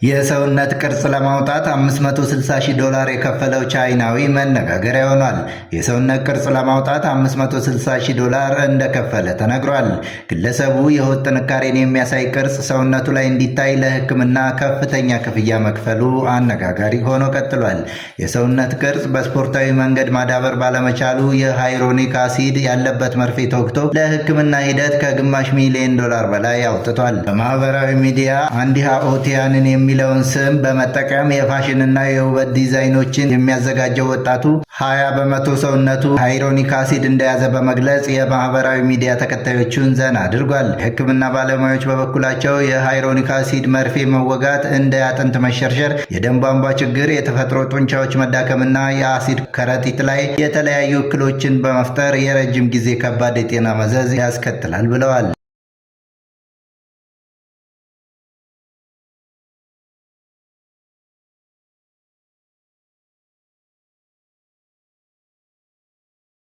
የሰውነት ቅርጽ ለማውጣት $560,000 የከፈለው ቻይናዊ መነጋገሪያ ሆኗል። የሰውነት ቅርጽ ለማውጣት $560,000 እንደከፈለ ተነግሯል። ግለሰቡ የሆድ ጥንካሬን የሚያሳይ ቅርጽ ሰውነቱ ላይ እንዲታይ ለሕክምና ከፍተኛ ክፍያ መክፈሉ አነጋጋሪ ሆኖ ቀጥሏል። የሰውነት ቅርጽ በስፖርታዊ መንገድ ማዳበር ባለመቻሉ የሃይሮኒክ አሲድ ያለበት መርፌ ተወግቶ ለሕክምና ሂደት ከ500,000 $1 በላይ አውጥቷል። በማህበራዊ ሚዲያ አንዲሃ ኦቲያንን የሚለውን ስም በመጠቀም የፋሽንና የውበት ዲዛይኖችን የሚያዘጋጀው ወጣቱ 20 በመቶ ሰውነቱ ሃይሮኒክ አሲድ እንደያዘ በመግለጽ የማህበራዊ ሚዲያ ተከታዮቹን ዘና አድርጓል። የህክምና ባለሙያዎች በበኩላቸው የሃይሮኒክ አሲድ መርፌ መወጋት እንደ አጥንት መሸርሸር፣ የደም ቧንቧ ችግር፣ የተፈጥሮ ጡንቻዎች መዳከምና የአሲድ ከረጢት ላይ የተለያዩ እክሎችን በመፍጠር የረጅም ጊዜ ከባድ የጤና መዘዝ ያስከትላል ብለዋል።